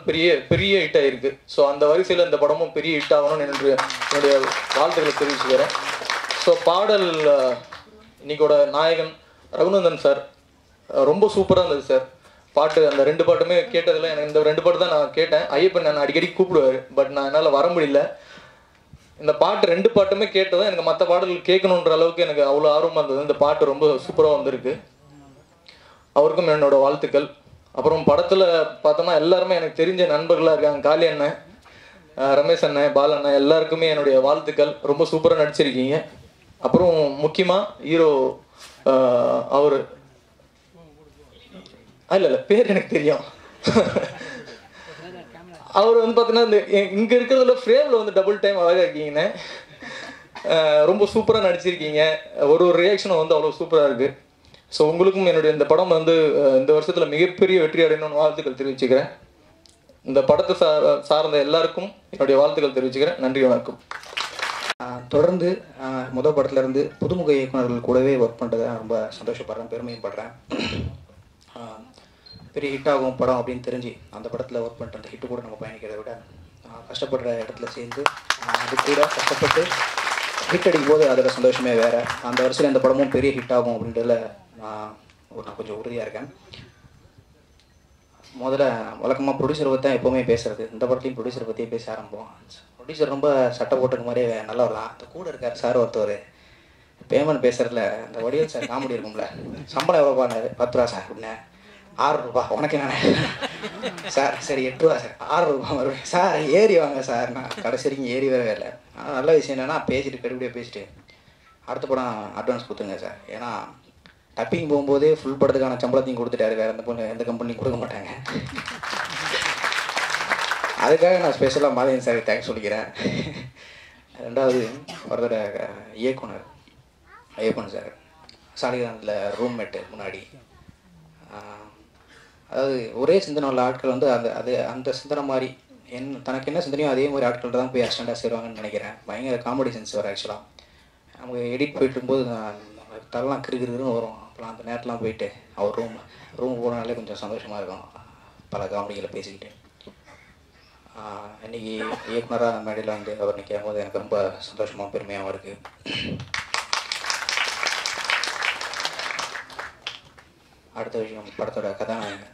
பெரிய ஹிட் ஆகிருக்கு. ஸோ அந்த வரிசையில் இந்த படமும் பெரிய ஹிட் ஆகணும்னு என்னுடைய வாழ்த்துக்களை தெரிவிச்சுக்கிறேன். ஸோ பாடல் இன்னைக்கோட நாயகன் ரகுநந்தன் சார் ரொம்ப சூப்பராக இருந்தது சார். பாட்டு அந்த 2 பாட்டுமே கேட்டதில்லை. எனக்கு இந்த 2 பாட்டு தான் நான் கேட்டேன். ஐயப்பன் நான் அடிக்கடி கூப்பிடுவார், பட் நான் என்னால் வர முடியல. இந்த பாட்டு 2 பாட்டுமே கேட்டதும் எனக்கு மற்ற பாடல்கள் கேட்கணுன்ற அளவுக்கு எனக்கு அவ்வளோ ஆர்வமாக இருந்தது. இந்த பாட்டு ரொம்ப சூப்பராக வந்திருக்கு. அவருக்கும் என்னோட வாழ்த்துக்கள். அப்புறம் படத்தில் பார்த்தோம்னா எல்லாருமே எனக்கு தெரிஞ்ச நண்பர்களாக இருக்காங்க. காளி அண்ணன், ரமேஷ் அண்ணன், பால அண்ணன், எல்லாருக்குமே என்னுடைய வாழ்த்துக்கள். ரொம்ப சூப்பராக நடிச்சிருக்கீங்க. அப்புறம் முக்கியமாக ஹீரோ அவர் இல்லை பேர் எனக்கு தெரியும். அவர் வந்து பார்த்தீங்கன்னா இந்த இங்கே இருக்கிறதுல ஃப்ரேமில் வந்து டபுள் டைம் அழகாக இருக்கீங்கன்னு ரொம்ப சூப்பராக நடிச்சிருக்கீங்க. ஒரு ரியாக்ஷனும் வந்து அவ்வளோ சூப்பராக இருக்குது. ஸோ உங்களுக்கும் என்னுடைய இந்த படம் வந்து இந்த வருஷத்தில் மிகப்பெரிய வெற்றி அடையணும்னு வாழ்த்துக்கள் தெரிவிச்சுக்கிறேன். இந்த படத்தை சார்ந்த எல்லாருக்கும் என்னுடைய வாழ்த்துக்கள் தெரிவிச்சுக்கிறேன். நன்றி, வணக்கம். தொடர்ந்து முதல் படத்துலேருந்து புதுமுக இயக்குநர்கள் கூடவே ஒர்க் பண்ணுறதை ரொம்ப சந்தோஷப்படுறேன், பெருமையும் படுறேன். பெரிய ஹிட்டாகும் படம் அப்படின்னு தெரிஞ்சு அந்த படத்தில் ஒர்க் பண்ணிட்டு அந்த ஹிட்டு கூட நம்ம பயணிக்கிறத விட கஷ்டப்படுற இடத்துல சேர்ந்து அது கூட கஷ்டப்பட்டு ஹிட் அடிக்கும் போது அதோட சந்தோஷமே வேறு. அந்த வருஷத்தில் இந்த படமும் பெரிய ஹிட் ஆகும் அப்படின்றதுல நான் கொஞ்சம் உறுதியாக இருக்கேன். முதல்ல வழக்கமாக ப்ரொடியூசரை பற்றி தான் எப்போவுமே பேசுகிறது. இந்த படத்தையும் ப்ரொடியூசரை பற்றியே பேச ஆரம்பிப்போம். ப்ரொடியூசர் ரொம்ப சட்டை போட்டுக்க மாதிரியே நல்லவர் தான். அந்த கூட இருக்கார் சார் ஒருத்தவர், பேமெண்ட் பேசுறதுல அந்த வடிவேல் சார் காமெடி இருக்கும்ல, சம்பளம் எவ்வளோப்பாரு? 10 ரூபா சார் அப்படின்னேன். 6 ரூபா உனக்கு என்ன சார்? சரி 8 ரூபா சார். 6 ரூபா மறுபடியும் சார் ஏறி வாங்க சார். நான் கடைசி வரைக்கும் ஏறி வரவே இல்லை. ஆனால் நல்ல விஷயம் என்னென்னா பேசிட்டு கடுபடியாக பேசிட்டு அடுத்த படம் அட்வான்ஸ் கொடுத்துருங்க சார். ஏன்னா டப்பிங் போகும்போதே ஃபுல் படத்துக்கான சம்பளத்தையும் கொடுத்துட்டாரு. வேறு எந்த கம்பெனியும் கொடுக்க மாட்டாங்க. அதுக்காக நான் ஸ்பெஷலாக மாதவன் சார் தேங்க்ஸ் சொல்லிக்கிறேன். ரெண்டாவது ஒருத்தோட இயக்குனர் சார் சாலிகிராமத்தில் ரூம்மேட்டு முன்னாடி, அதாவது ஒரே சிந்தனை உள்ள ஆட்கள் வந்து அந்த சிந்தனை மாதிரி தனக்கு என்ன சிந்தனையோ அதே மாதிரி ஆட்கள் தான் போய் அசிஸ்டண்டாக சேருவாங்கன்னு நினைக்கிறேன். பயங்கர காமெடி சென்ஸ் வரும். ஆக்சுவலாக நமக்கு எடிட் போயிட்டு இருக்கும்போது தரலாம் கிருகிருன்னு வரும். அப்போலாம் அந்த நேரத்துலாம் போயிட்டு அவர் ரூம் போனாலே கொஞ்சம் சந்தோஷமாக இருக்கும், பல காமெடிகளை பேசிக்கிட்டு. இன்றைக்கி இயக்குனராக மேடையில் வந்து அவர் நிற்கும் போது எனக்கு ரொம்ப சந்தோஷமாக பெருமையாகவும் இருக்குது. அடுத்த விஷயம், படத்தோட கதாநாயகன்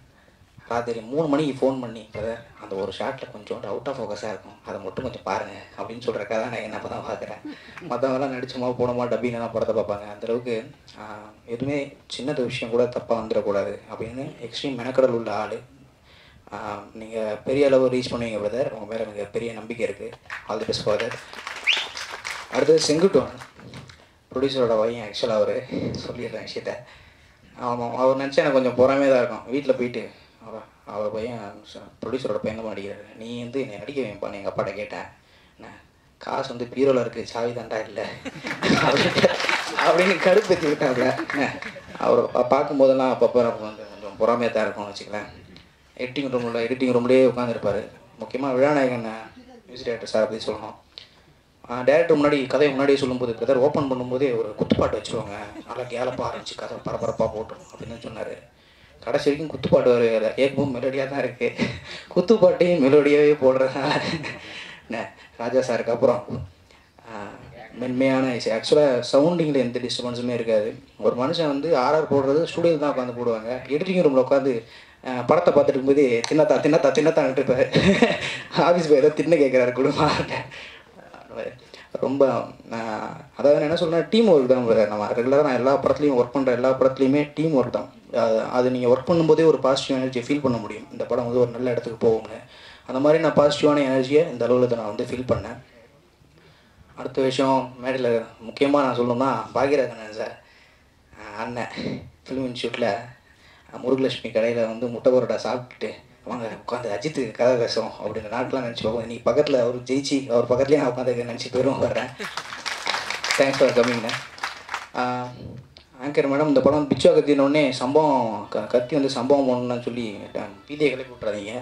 ராத்திரி 3 மணிக்கு ஃபோன் பண்ணி பிரதர் அந்த ஒரு ஷாட்டில் கொஞ்சம் அவுட் ஆஃப் ஃபோக்கஸாக இருக்கும், அதை மட்டும் கொஞ்சம் பாருங்கள் அப்படின்னு சொல்கிற கதாநாயகன் அப்போ தான் பார்க்குறேன். மற்றவங்களாம் நடிச்சுமா போனோமா டப்பிங்க தான் படத்தை பார்ப்பாங்க. அந்தளவுக்கு எதுவுமே சின்னது விஷயம் கூட தப்பாக வந்துடக்கூடாது அப்படின்னு எக்ஸ்ட்ரீம் மெனக்கடல் உள்ள ஆள். நீங்கள் பெரிய அளவு ரீச் பண்ணுவீங்க பிரதர், உங்கள் மேலே எனக்கு பெரிய நம்பிக்கை இருக்குது. All the best father. அடுத்தது செங்குட்டுவன் ப்ரொடியூசரோட பையன். ஆக்சுவலாக அவர் சொல்லிடுறேன் விஷயத்த. ஆமாம், அவர் நினச்சா எனக்கு கொஞ்சம் பொறாமையாக தான் இருக்கும். வீட்டில் போயிட்டு அவர் பையன் ப்ரொடியூசரோட பையன் தான் நடிக்கிறாரு, நீ வந்து என்னை நடிக்க வைப்பான்னு எங்கள் அப்பாட்ட கேட்டேன். என்ன காசு வந்து பீரோவில் இருக்குது, சாவி தாண்டா இல்லை அப்படின்னு கடுப்பேற்றி விட்டாங்க. அவர் பார்க்கும்போதெல்லாம் அப்பப்போ வந்து கொஞ்சம் பொறாமையாக தான் இருக்கும்னு வச்சுக்கலாம். எடிட்டிங் ரூம்லேயே உட்காந்துருப்பார். முக்கியமாக விழாநாயகன் மியூசிக் டைரக்டர் சார் அப்படி சொல்லணும். டேரக்டர் முன்னாடி கதையை முன்னாடியே சொல்லும்போது பிரதர் ஓப்பன் பண்ணும்போதே ஒரு குத்துப்பாட்டு வச்சுருவாங்க, நல்லா கேலப்பாக ஆரம்பிச்சு கதை பரபரப்பாக போட்டுரும் அப்படின்னு சொன்னார். கடைசி வரைக்கும் குத்துப்பாட்டு வர கேட்கும்போது மெலோடியாக தான் இருக்குது. குத்துப்பாட்டையும் மெலோடியாகவே போடுறதுனால ராஜா சாருக்கு அப்புறம் மென்மையான இசை. ஆக்சுவலாக சவுண்டிங்கில் எந்த டிஸ்டர்பன்ஸுமே இருக்காது. ஒரு மனுஷன் வந்து ஆர்ஆர் போடுறது ஸ்டூடியோவில் தான் உட்காந்து போடுவாங்க. எடிட்டிங் ரூமில் உட்காந்து படத்தை பார்த்துட்டு இருக்கும்போது தின்னத்தான்ட்டு இருப்பார். ஆஃபீஸ் போய் ஏதோ தின்ன கேட்குறாரு குடும்பம். ரொம்ப அதாவது என்ன சொல்கிறேன், டீம் ஒர்க் தான். நம்ம ரெகுலராக நான் எல்லா படத்துலையும் ஒர்க் பண்ணுற எல்லா படத்துலையுமே டீம் ஒர்க் தான். அது நீங்கள் ஒர்க் பண்ணும்போதே ஒரு பாசிட்டிவ் எனர்ஜியை ஃபீல் பண்ண முடியும். இந்த படம் வந்து ஒரு நல்ல இடத்துக்கு போகும்னு. அந்த மாதிரி நான் பாசிட்டிவான எனர்ஜியை இந்த அளவில் நான் வந்து ஃபீல் பண்ணேன். அடுத்த விஷயம் மேடையில் முக்கியமாக நான் சொல்லணும்னா பாக்யராஜன் சார் அண்ணன் ஃபிலிம் இன்ஸ்டியூட்டில் முருகலட்சுமி கடையில் வந்து முட்டை பரோட்டா சாப்பிட்டுட்டு வாங்க உட்காந்து அஜித்து கதை பேசுகிறோம் அப்படின்ற நாட்கெலாம் நினச்சி பார்ப்போம். இன்றைக்கி பக்கத்தில் அவர் ஜெயிச்சு அவர் பக்கத்துலேயே நான் உட்காந்து நினச்சி பெரும் வர்றேன். தேங்க்ஸ் ஃபார் கம்மிங்ண்ணே. ஆங்கர் மேடம், இந்த படம் பிச்சுவா கத்தினோடனே சம்பவம் கத்தி வந்து சம்பவம் பண்ணணும்னு சொல்லி பீதியை கிளப்பி விட்றாதீங்க.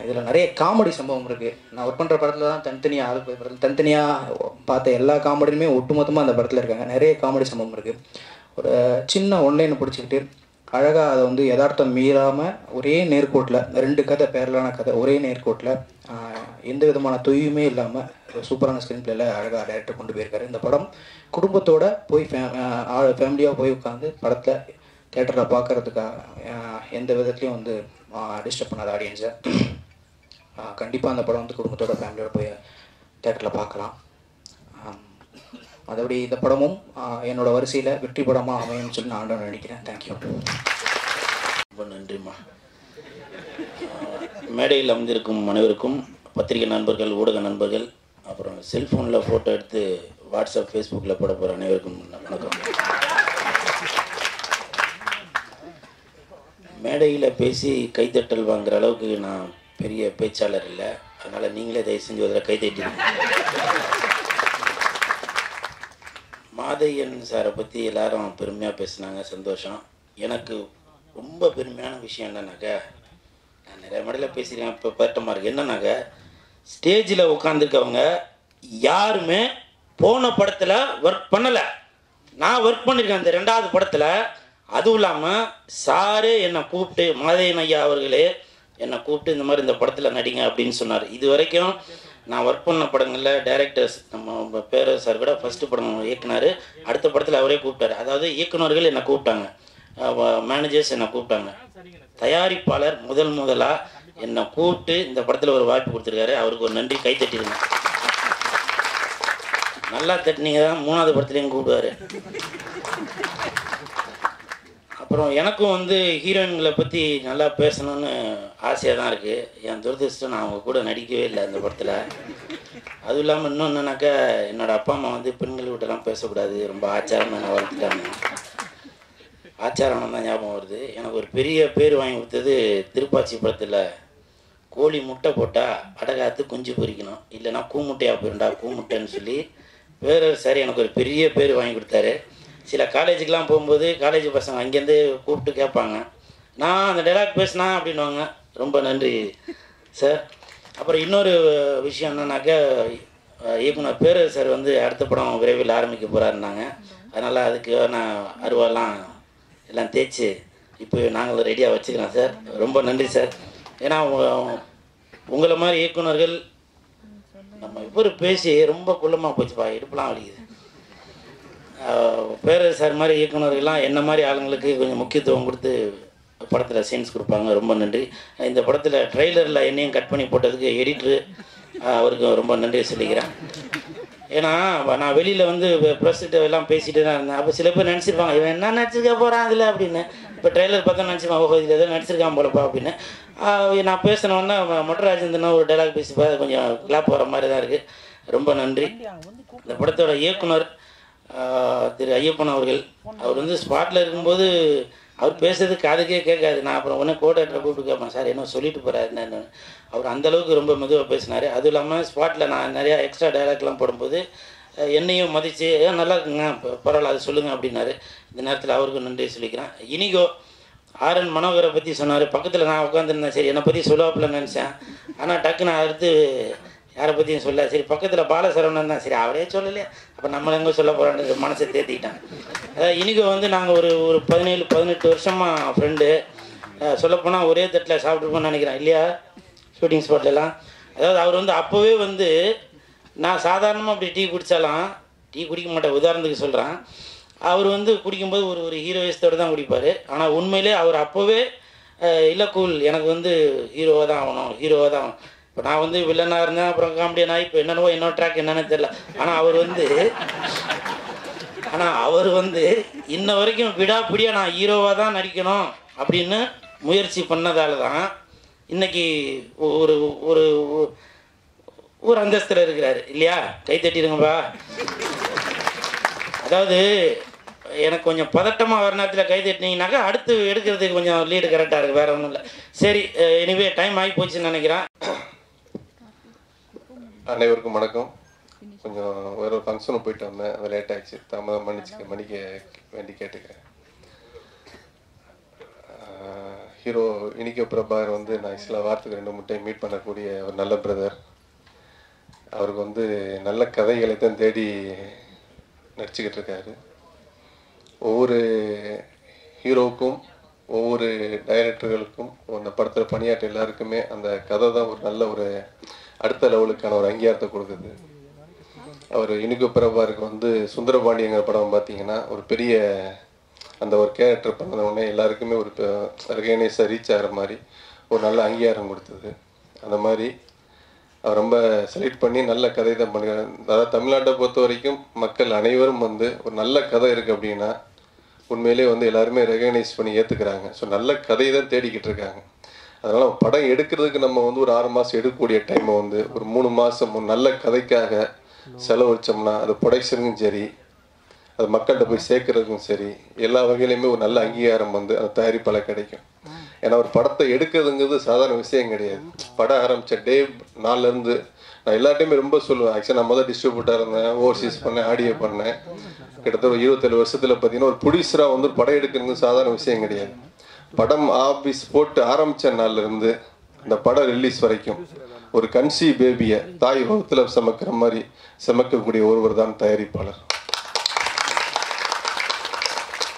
இதில் நிறைய காமெடி சம்பவம் இருக்குது. நான் ஒர்க் பண்ணுற படத்தில் தான் தனித்தனியாக பார்த்த எல்லா காமெடியுமே ஒட்டுமொத்தமாக அந்த படத்தில் இருக்காங்க. நிறைய காமெடி சம்பவம் இருக்குது. ஒரு சின்ன ஒன்லைனை பிடிச்சிக்கிட்டு அழகாக அதை வந்து யதார்த்தம் மீறாமல் ஒரே நேர்கோட்டில் 2 கதை பேரலான கதை ஒரே நேர்கோட்டில் எந்த விதமான தொய்வுமே இல்லாமல் சூப்பரான ஸ்க்ரீன் பிளேயில் அழகாக டைரக்டர் கொண்டு போயிருக்காரு. இந்த படம் குடும்பத்தோடு போய் ஃபேமிலியாக போய் உட்காந்து படத்தில் தேட்டரில் பார்க்குறதுக்காக எந்த விதத்துலையும் வந்து டிஸ்டர்ப் பண்ணாத ஆடியன்ஸை. கண்டிப்பாக அந்த படம் வந்து குடும்பத்தோட ஃபேமிலியோடு போய் தேட்டரில் பார்க்கலாம். மற்றபடி இந்த படமும் என்னோடய வரிசையில் வெற்றி படமாக அமையும்னு சொல்லி நான் ஆண்டவன் நினைக்கிறேன். தேங்க்யூ. ரொம்ப நன்றிம்மா. மேடையில் அமைந்திருக்கும் அனைவருக்கும், பத்திரிகை நண்பர்கள், ஊடக நண்பர்கள், அப்புறம் செல்ஃபோனில் ஃபோட்டோ எடுத்து வாட்ஸ்அப் ஃபேஸ்புக்கில் போட போகிற அனைவருக்கும் வணக்கம். மேடையில் பேசி கைத்தட்டல் வாங்குகிற அளவுக்கு நான் பெரிய பேச்சாளர் இல்லை. அதனால் நீங்களே தயவு செஞ்சு அதில் கைத்தட்டிடுங்க. மாதையன் சாரை பற்றி எல்லாரும் பெருமையாக பேசுனாங்க, சந்தோஷம். எனக்கு ரொம்ப பெருமையான விஷயம் என்னன்னாக்கா, நான் நிறைய மேடையில் பேசியிருக்கேன், இப்போ பட்டமாக இருக்குது. என்னன்னாக்கா, ஸ்டேஜில் உட்காந்துருக்கவங்க யாருமே போன படத்தில் ஒர்க் பண்ணலை. நான் ஒர்க் பண்ணியிருக்கேன் அந்த 2வது படத்தில். அதுவும் இல்லாமல் சாரே என்னை கூப்பிட்டு, மாதையன் ஐயா அவர்களே என்னை கூப்பிட்டு இந்த மாதிரி இந்த படத்தில் நடிங்க அப்படின்னு சொன்னார். இது வரைக்கும் நான் ஒர்க் பண்ண படங்களில் டைரக்டர்ஸ் நம்ம பேர சார் கூட ஃபஸ்ட்டு படம் இயக்குனார், அடுத்த படத்தில் அவரே கூப்பிட்டாரு. அதாவது இயக்குநர்கள் என்னை கூப்பிட்டாங்க, மேனேஜர்ஸ் என்னை கூப்பிட்டாங்க, தயாரிப்பாளர் முதலாக என்னை கூப்பிட்டு இந்த படத்தில் ஒரு வாய்ப்பு கொடுத்துருக்காரு. அவருக்கு ஒரு நன்றி, கைத்தட்டிடுங்க. நல்லா தட்டினீங்க தான் 3வது படத்துலேயும் கூப்பிடுவார். அப்புறம் எனக்கும் வந்து ஹீரோயின்களை பற்றி நல்லா பேசணும்னு ஆசையாக தான் இருக்குது. என் துரதிர்ஷ்டம் நான் அவங்க கூட நடிக்கவே இல்லை அந்த படத்தில். அதுவும் இல்லாமல் இன்னொன்று என்னன்னாக்கா, என்னோடய அப்பா அம்மா வந்து பெண்கள் விட்டெல்லாம் பேசக்கூடாது, ரொம்ப ஆச்சாரமாக என்னை வளர்த்துட்டாங்க. ஆச்சாரம் தான் ஞாபகம் வருது. எனக்கு ஒரு பெரிய பேர் வாங்கி கொடுத்தது திருப்பாச்சி படத்தில், கோழி முட்டை போட்டால் அடகாத்து குஞ்சு பொரிக்கணும், இல்லைனா கூமுட்டையாக போயிருண்டா கூமுட்டைன்னு சொல்லி சார் எனக்கு ஒரு பெரிய பேர் வாங்கி கொடுத்தாரு. சில காலேஜுக்கெலாம் போகும்போது காலேஜ் பசங்க அங்கேருந்து கூப்பிட்டு கேட்பாங்க, நான் அந்த டைலாக் பேசினா அப்படின்வாங்க. ரொம்ப நன்றி சார். அப்புறம் இன்னொரு விஷயம் என்னன்னாக்கா, இயக்குனர் பேரரசு சார் வந்து அடுத்த படம் விரைவில் ஆரம்பிக்க போகிறாருன்னாங்க. அதனால் அதுக்கு நான் அருவாலாம் எல்லாம் தேய்ச்சி இப்போ நாங்களும் ரெடியாக வச்சுக்கிறோம் சார். ரொம்ப நன்றி சார். ஏன்னா உங்களை மாதிரி இயக்குனர்கள் நம்ம இவர் பேசி ரொம்ப குள்ளமாக போச்சுப்பா, இடுப்புலாம் வலிக்குது. பேரரசு சார் மாதிரி இயக்குனர்கள்லாம் என்ன மாதிரி ஆளுங்களுக்கு கொஞ்சம் முக்கியத்துவம் கொடுத்து படத்தில் சீன்ஸ் கொடுப்பாங்க. ரொம்ப நன்றி. இந்த படத்தில் ட்ரெய்லரில் என்னையும் கட் பண்ணி போட்டதுக்கு எடிட்ரு அவருக்கு ரொம்ப நன்றி சொல்லிக்கிறேன். ஏன்னா நான் வெளியில் வந்து ப்ரெஸ்கிட்ட எல்லாம் பேசிகிட்டு தான் இருந்தேன். அப்போ சில பேர் நினச்சிருப்பாங்க, இவன் என்ன நடிச்சிருக்க போகிறான் அதில் அப்படின்னு. இப்போ ட்ரெய்லர் பார்த்தா நினச்சிப்பான், ஓஹோ இதில் எதாவது நடிச்சிருக்கான் போலப்பா அப்படின்னு. நான் பேசினோன்னா மொட்டராஜேந்திரன் ஒரு டைலாக் பேசிப்பா, கொஞ்சம் கிளாப் வர மாதிரி தான் இருக்குது. ரொம்ப நன்றி. இந்த படத்தோட இயக்குனர் திரு ஐயப்பன் அவர்கள், அவர் வந்து ஸ்பாட்டில் இருக்கும்போது அவர் பேசுறது காதுக்கே கேட்காது. நான் அப்புறம் உடனே கோடேட்டரை கூப்பிட்டு கேட்பேன், சார் என்ன சொல்லிட்டு போகிறாரு என்னன்னு. அவர் அந்தளவுக்கு ரொம்ப மெதுவாக பேசினார். அதுவும் இல்லாமல் ஸ்பாட்டில் நான் நிறையா எக்ஸ்ட்ரா டைலாக்லாம் போடும்போது என்னையும் மதித்து நல்லா இருக்குங்க பரவாயில்ல அது சொல்லுங்கள் அப்படின்னாரு. இந்த நேரத்தில் அவருக்கு நன்றி சொல்லிக்கிறேன். இனிகோ ஆர்என் மனோகரை பற்றி சொன்னார். பக்கத்தில் நான் உட்காந்துருந்தேன், சரி என்னை பற்றி சொல்லுவாப்பில்ல நினச்சேன். ஆனால் டக்குன்னு அடுத்து யாரை பற்றியும் சொல்ல, சரி பக்கத்தில் பாலசரவணன் தான், சரி அவரே சொல்லலையே அப்போ நம்மளை எங்கே சொல்ல போகிறான்னு மனசை தேத்திக்கிட்டேன். அதாவது இனிகோ வந்து நாங்கள் ஒரு 17-18 வருஷமாக ஃப்ரெண்டு. சொல்லப்போனால் ஒரே தட்டில் சாப்பிட்ருப்போம்னு நினைக்கிறேன் இல்லையா ஷூட்டிங் ஸ்பாட்லலாம். அதாவது அவர் வந்து அப்போவே வந்து நான் சாதாரணமாக அப்படி டீ குடித்தாலாம், டீ குடிக்க மாட்டேன் உதாரணத்துக்கு சொல்கிறேன், அவர் வந்து குடிக்கும்போது ஒரு ஹீரோயிஸ்டோடு தான் குடிப்பார். ஆனால் உண்மையிலே அவர் அப்போவே இல்லை கூல் எனக்கு வந்து ஹீரோவாக தான் ஆகணும், ஹீரோவாக தான் ஆகணும். இப்போ நான் வந்து வில்லனாக இருந்தேன், அப்புறம் காமெடியனா, இப்போ என்னென்னவோ இன்னொரு ட்ராக் என்னன்னு தெரில. ஆனால் அவர் வந்து இன்ன வரைக்கும் விடாப்பிடியாக நான் ஹீரோவாக தான் நடிக்கணும் அப்படின்னு முயற்சி பண்ணதால தான் இன்றைக்கி ஒரு ஒரு ஒரு அந்தஸ்தில் இருக்கிறாரு இல்லையா. கை தட்டிடுங்கப்பா. அதாவது எனக்கு கொஞ்சம் பதட்டமாக வர நேரத்தில் கை தட்டினீங்கன்னாக்கா அடுத்து எடுக்கிறதுக்கு கொஞ்சம் லீடு கரெக்டாக இருக்குது, வேறு ஒன்றும் இல்லை. சரி, எனிவே டைம் ஆகி போச்சுன்னு நினைக்கிறேன். அனைவருக்கும் வணக்கம். கொஞ்சம் வேறு ஒரு ஃபங்க்ஷனும் போயிட்டு வந்தேன், அது லேட் ஆகிடுச்சு, தாமதம் மன்னிக்க வேண்டி கேட்டுக்கிறேன். ஹீரோ இனிகோ பிரபாகர் வந்து நான் சில வாரத்துக்கு 2-3 டைம் மீட் பண்ணக்கூடிய ஒரு நல்ல பிரதர். அவருக்கு வந்து நல்ல கதைகளை தான் தேடி நடிச்சுக்கிட்டு இருக்காரு. ஒவ்வொரு ஹீரோவுக்கும் ஒவ்வொரு டைரக்டர்களுக்கும் அந்த படத்தில் பணியாற்ற எல்லாருக்குமே அந்த கதை தான் ஒரு நல்ல ஒரு அடுத்த லெவலுக்கான ஒரு அங்கீகாரத்தை கொடுக்குது. அவர் இனிகோ பிரபாகருக்கு வந்து சுந்தரபாண்டியங்கிற படம் பார்த்தீங்கன்னா ஒரு பெரிய அந்த ஒரு கேரக்டர் பண்ணதுன்னே எல்லாருக்குமே ஒரு ரெகனைஸாக ரீச் ஆகிற மாதிரி ஒரு நல்ல அங்கீகாரம் கொடுத்தது. அந்த மாதிரி அவர் ரொம்ப செலக்ட் பண்ணி நல்ல கதை தான் பண்ணுறாரு. அதாவது தமிழ்நாட்டை பொறுத்த வரைக்கும் மக்கள் அனைவரும் வந்து ஒரு நல்ல கதை இருக்குது அப்படின்னா உண்மையிலே வந்து எல்லாருமே ரெகனைஸ் பண்ணி ஏற்றுக்கிறாங்க. ஸோ நல்ல கதையை தான் தேடிக்கிட்டு இருக்காங்க. அதனால் படம் எடுக்கிறதுக்கு நம்ம வந்து ஒரு 6 மாதம் எடுக்கக்கூடிய டைமை வந்து ஒரு 3 மாதம் ஒரு நல்ல கதைக்காக செலவழித்தோம்னா அது ப்ரொடக்ஷனுக்கும் சரி, அது மக்கள்கிட்ட போய் சேர்க்கறதுக்கும் சரி, எல்லா வகையிலையுமே ஒரு நல்ல அங்கீகாரம் வந்து அந்த தயாரிப்பால் கிடைக்கும். ஏன்னா ஒரு படத்தை எடுக்கிறதுங்கிறது சாதாரண விஷயம் கிடையாது. படம் ஆரம்பித்த டே 4லேருந்து நான் எல்லாத்தையுமே ரொம்ப சொல்லுவேன். ஆக்சுவலாக நான் முதல் டிஸ்ட்ரிபியூட்டராக இருந்தேன், ஓவர்சீஸ் பண்ணேன், ஆடியோ பண்ணேன். கிட்டத்தட்ட ஒரு 27 வருஷத்தில் பார்த்தீங்கன்னா ஒரு ப்ரொடியூசராக வந்து ஒரு படம் எடுக்கிறது சாதாரண விஷயம் கிடையாது. படம் ஆஃபீஸ் போட்டு ஆரம்பித்த நாள்லேருந்து அந்த படம் ரிலீஸ் வரைக்கும் ஒரு கன்சி பேபியை தாய் வகுத்தில் சமைக்கிற மாதிரி சமைக்கக்கூடிய ஒருவர் தான் தயாரிப்பாளர்.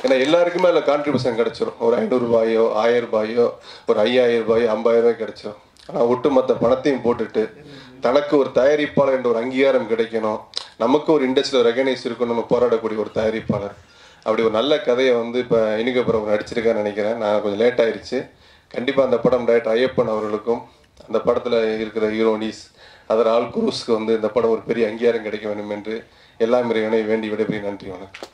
ஏன்னா எல்லாருக்குமே அதில் கான்ட்ரிபியூஷன் கிடச்சிரும். ஒரு 500 ரூபாயோ 1000 ரூபாயோ ஒரு 5000 ரூபாயோ 50,000 ரூபாய் கிடச்சிரும். ஆனால் ஒட்டுமொத்த பணத்தையும் போட்டுட்டு தனக்கு ஒரு தயாரிப்பாளர் என்ற ஒரு அங்கீகாரம் கிடைக்கணும், நமக்கு ஒரு இண்டஸ்ட்ரியில் ரெகனைஸ் இருக்கணும், நம்ம போராடக்கூடிய ஒரு தயாரிப்பாளர். அப்படி ஒரு நல்ல கதையை வந்து இப்போ இனிகோ பிரபாகர் நடிச்சிருக்கான்னு நினைக்கிறேன். நான் கொஞ்சம் லேட் ஆயிடுச்சு. கண்டிப்பாக அந்த படம் டைரக்டர் ஐயப்பன் அவர்களுக்கும் அந்த படத்தில் இருக்கிற ஹீரோனிஸ் அதர் ஆல் குரூஸ்க்கு வந்து இந்த படம் ஒரு பெரிய அங்கீகாரம் கிடைக்க வேண்டும் என்று எல்லாம் இறைவனை வேண்டி விடைபெறுகிறேன். நன்றி, வணக்கம்.